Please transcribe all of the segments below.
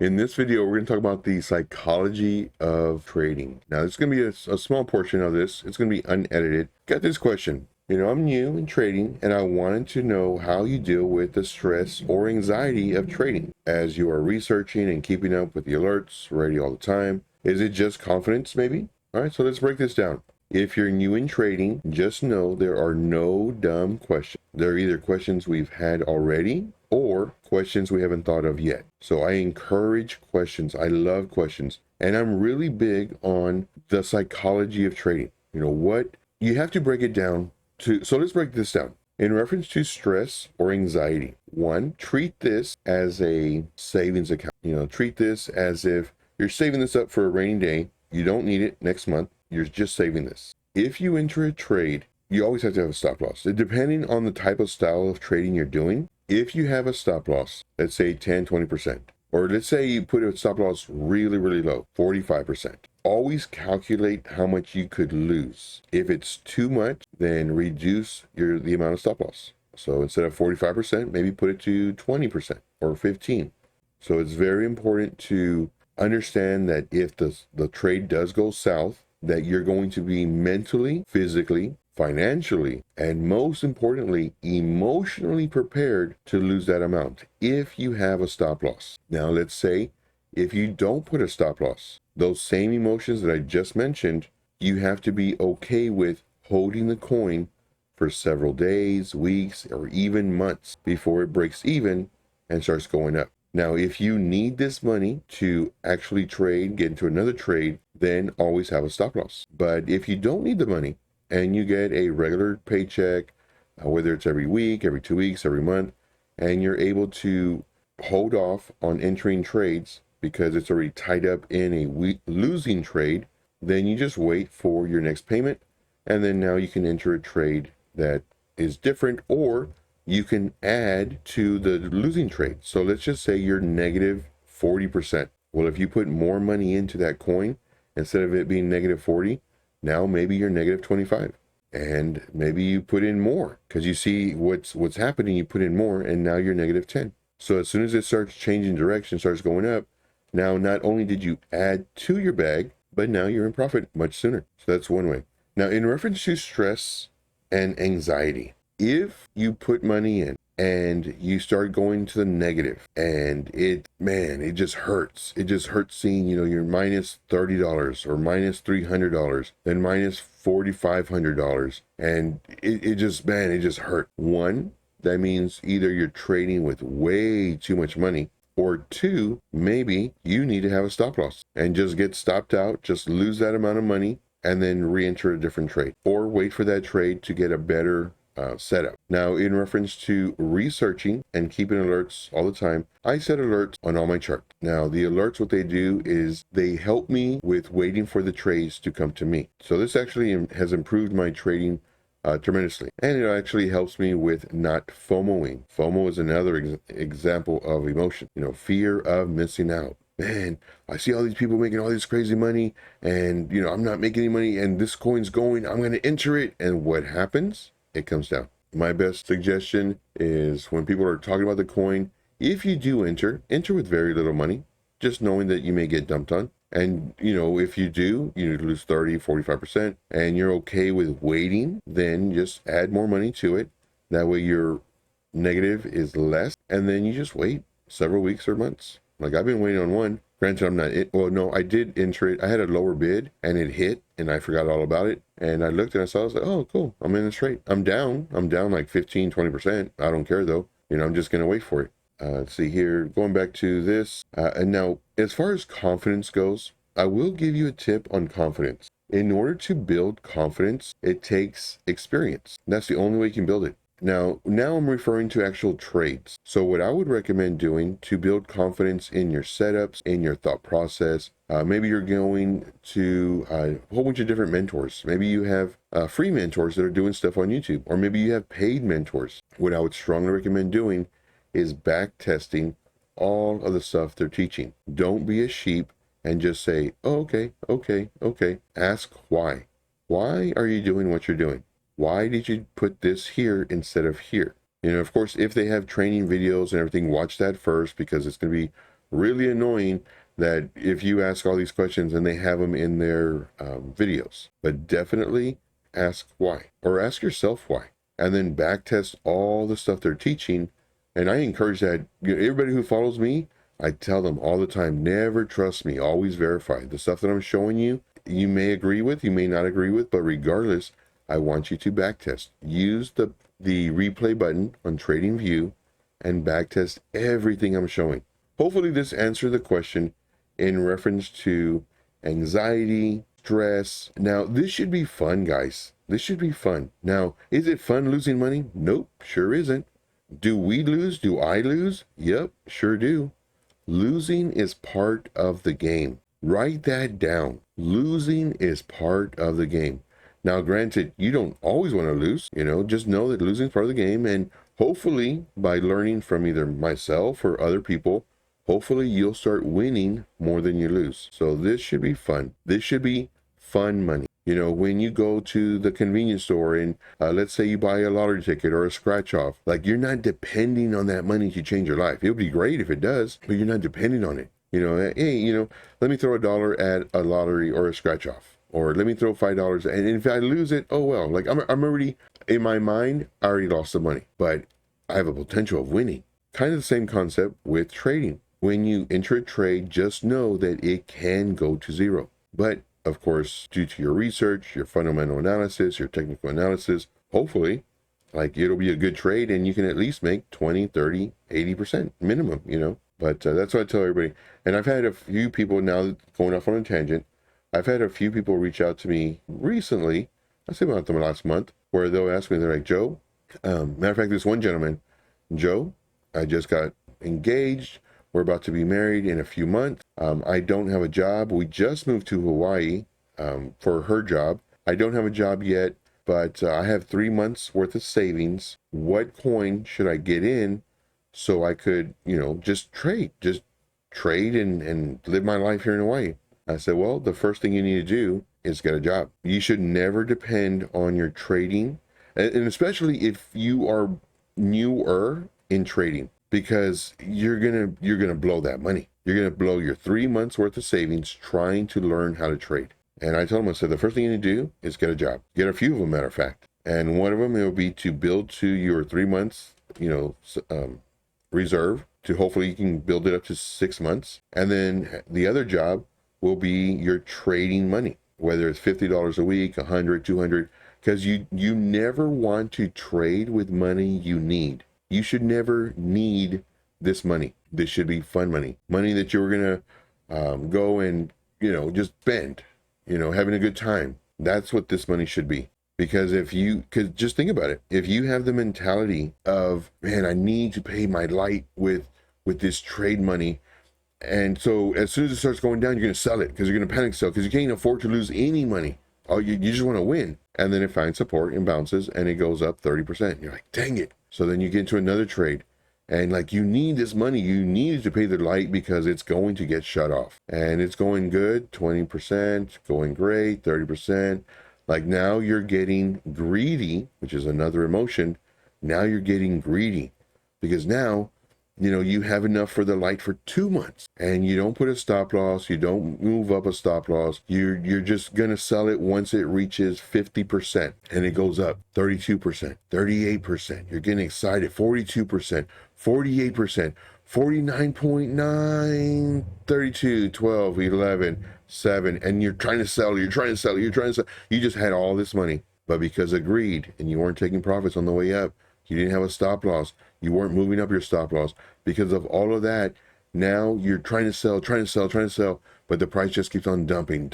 In this video, we're going to talk about the psychology of trading. Now, it's going to be a small portion of this. It's going to be unedited. Got this question. I'm new in trading and I wanted to know how you deal with the stress or anxiety of trading as you are researching and keeping up with the alerts, ready all the time. Is it just confidence maybe? All right, so let's break this down. If you're new in trading, just know there are no dumb questions. They're either questions we've had already or questions we haven't thought of yet. So I encourage questions. I love questions. And I'm really big on the psychology of trading. What you have to break it down to. So let's break this down. In reference to stress or anxiety, one, treat this as a savings account. Treat this as if you're saving this up for a rainy day. You don't need it next month. You're just saving this. If you enter a trade, you always have to have a stop loss. Depending on the type of style of trading you're doing, if you have a stop loss, let's say 10, 20%, or let's say you put a stop loss really, really low, 45%, always calculate how much you could lose. If it's too much, then reduce the amount of stop loss. So instead of 45%, maybe put it to 20% or 15%. So it's very important to understand that if the trade does go south, that you're going to be mentally, physically, financially, and most importantly, emotionally prepared to lose that amount if you have a stop loss. Now, let's say if you don't put a stop loss, those same emotions that I just mentioned, you have to be okay with holding the coin for several days, weeks, or even months before it breaks even and starts going up. Now, if you need this money to actually trade, get into another trade, then always have a stop loss. But if you don't need the money and you get a regular paycheck, whether it's every week, every 2 weeks, every month, and you're able to hold off on entering trades because it's already tied up in a losing trade, then you just wait for your next payment. And then now you can enter a trade that is different, or you can add to the losing trade. So let's just say you're negative 40%. Well, if you put more money into that coin, instead of it being negative 40, now maybe you're negative 25. And maybe you put in more because you see what's happening. You put in more and now you're negative 10. So as soon as it starts changing direction, starts going up, now not only did you add to your bag, but now you're in profit much sooner. So that's one way. Now, in reference to stress and anxiety, if you put money in and you start going to the negative and it just hurts. It just hurts seeing, you're minus $30 or minus $300, then minus $4,500. And it just hurt. One, that means either you're trading with way too much money, or two, maybe you need to have a stop loss and just get stopped out, just lose that amount of money and then re-enter a different trade, or wait for that trade to get a better setup. Now, in reference to researching and keeping alerts all the time, I set alerts on all my charts. Now, the alerts, what they do is they help me with waiting for the trades to come to me. So this actually has improved my trading tremendously. And it actually helps me with not FOMOing. FOMO is another example of emotion, fear of missing out. Man, I see all these people making all this crazy money and, I'm not making any money and this coin's going, I'm going to enter it. And what happens? It comes down. My best suggestion is when people are talking about the coin, if you do enter with very little money, just knowing that you may get dumped on. And, if you do, you lose 30, 45%, and you're okay with waiting, then just add more money to it. That way your negative is less, and then you just wait several weeks or months. Like I've been waiting on one. Granted, I'm not it. Well, no, I did enter it. I had a lower bid and it hit and I forgot all about it. And I looked and I was like, oh, cool. I'm in this trade. I'm down like 15, 20%. I don't care though. I'm just going to wait for it. Let's see here, going back to this. And now as far as confidence goes, I will give you a tip on confidence. In order to build confidence, it takes experience. That's the only way you can build it. Now I'm referring to actual trades. So what I would recommend doing to build confidence in your setups, in your thought process, maybe you're going to a whole bunch of different mentors. Maybe you have free mentors that are doing stuff on YouTube, or maybe you have paid mentors. What I would strongly recommend doing is back testing all of the stuff they're teaching. Don't be a sheep and just say, oh, okay. Ask why. Why are you doing what you're doing? Why did you put this here instead of here? Of course, if they have training videos and everything, watch that first because it's going to be really annoying that if you ask all these questions and they have them in their videos. But definitely ask why, or ask yourself why, and then back test all the stuff they're teaching. And I encourage that, everybody who follows me, I tell them all the time, never trust me, always verify. The stuff that I'm showing you, you may agree with, you may not agree with, but regardless, I want you to backtest. Use the replay button on TradingView and backtest everything I'm showing. Hopefully this answered the question in reference to anxiety, stress. Now, this should be fun, guys. This should be fun. Now, is it fun losing money? Nope, sure isn't. Do we lose? Do I lose? Yep, sure do. Losing is part of the game. Write that down. Losing is part of the game. Now, granted, you don't always want to lose, just know that losing is part of the game. And hopefully by learning from either myself or other people, hopefully you'll start winning more than you lose. So this should be fun. This should be fun money. When you go to the convenience store and let's say you buy a lottery ticket or a scratch off, like, you're not depending on that money to change your life. It would be great if it does, but you're not depending on it. Hey, let me throw $1 at a lottery or a scratch off, or let me throw $5. And if I lose it, oh well, like I'm already, in my mind, I already lost the money, but I have a potential of winning. Kind of the same concept with trading. When you enter a trade, just know that it can go to zero. But of course, due to your research, your fundamental analysis, your technical analysis, hopefully, like, it'll be a good trade and you can at least make 20, 30, 80% minimum, But that's what I tell everybody. And I've had a few people, now going off on a tangent, I've had a few people reach out to me recently, I say about the last month, where they'll ask me, they're like, Joe, matter of fact, this one gentleman, Joe, I just got engaged. We're about to be married in a few months. I don't have a job. We just moved to Hawaii for her job. I don't have a job yet, but I have 3 months worth of savings. What coin should I get in so I could, just trade and live my life here in Hawaii? I said, well, the first thing you need to do is get a job. You should never depend on your trading, and especially if you are newer in trading, because you're gonna blow that money. You're gonna blow your 3 months worth of savings trying to learn how to trade. And I told him, I said, the first thing you need to do is get a job. Get a few of them, matter of fact. And one of them, it will be to build to your 3 months, reserve, to hopefully you can build it up to 6 months. And then the other job will be your trading money, whether it's $50 a week, 100, 200, because you never want to trade with money you need. You should never need this money. This should be fun money. Money that you're going to go and, just spend, having a good time. That's what this money should be. Because because just think about it. If you have the mentality of, man, I need to pay my light with this trade money. And so as soon as it starts going down, you're going to sell it because you're going to panic sell because you can't afford to lose any money. Oh, you just want to win. And then it finds support and bounces and it goes up 30%. You're like, dang it. So then you get into another trade and like, you need this money. You need to pay the light because it's going to get shut off and it's going good. 20%, going great, 30%. Like, now you're getting greedy, which is another emotion. Now you're getting greedy because now, you have enough for the light for 2 months and you don't put a stop loss. You don't move up a stop loss. You're just going to sell it once it reaches 50% and it goes up 32%, 38%. You're getting excited. 42%, 48%, 49.9, 32, 12, 11, 7. And you're trying to sell. You just had all this money, but because of greed and you weren't taking profits on the way up, you didn't have a stop loss. You weren't moving up your stop loss. Because of all of that, now you're trying to sell, but the price just keeps on dumping.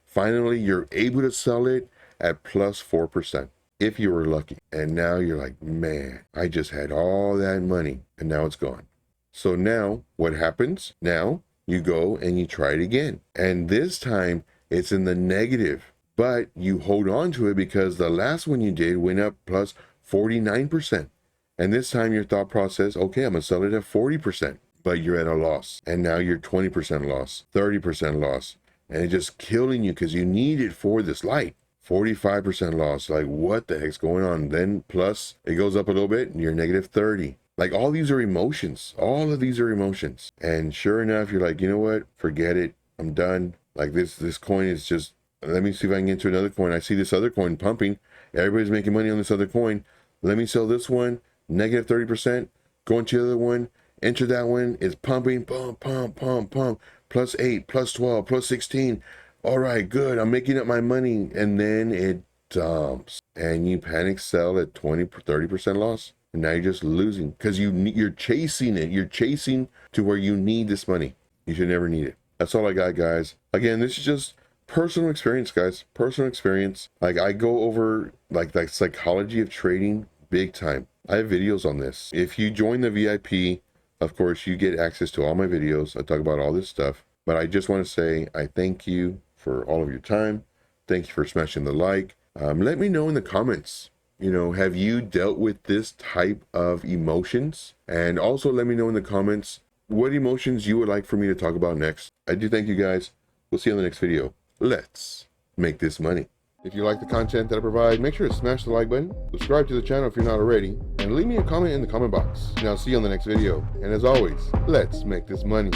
Finally, you're able to sell it at plus 4%, if you were lucky. And now you're like, man, I just had all that money, and now it's gone. So now, what happens? Now, you go and you try it again. And this time, it's in the negative. But you hold on to it because the last one you did went up plus 49%. And this time your thought process, okay, I'm going to sell it at 40%, but you're at a loss. And now you're 20% loss, 30% loss. And it's just killing you because you need it for this light. 45% loss. Like, what the heck's going on? Then plus it goes up a little bit and you're negative 30. Like all these are emotions. All of these are emotions. And sure enough, you're like, you know what? Forget it. I'm done. Like this coin is just, let me see if I can get into another coin. I see this other coin pumping. Everybody's making money on this other coin. Let me sell this one, negative 30%. Go into the other one, enter that one. It's pumping, pump, pump, pump, pump. Plus 8, plus 12, plus 16. All right, good. I'm making up my money. And then it dumps. And you panic sell at 20, 30% loss. And now you're just losing because you're chasing it. You're chasing to where you need this money. You should never need it. That's all I got, guys. Again, this is just personal experience, guys. Personal experience. Like I go over like the psychology of trading big time. I have videos on this. If you join the VIP, of course, you get access to all my videos. I talk about all this stuff. But I just want to say I thank you for all of your time. Thank you for smashing the like. Let me know in the comments. You know, have you dealt with this type of emotions? And also let me know in the comments what emotions you would like for me to talk about next. I do thank you guys. We'll see you on the next video. Let's make this money. If you like the content that I provide, make sure to smash the like button, subscribe to the channel if you're not already, and leave me a comment in the comment box. And I'll see you on the next video. And as always, let's make this money.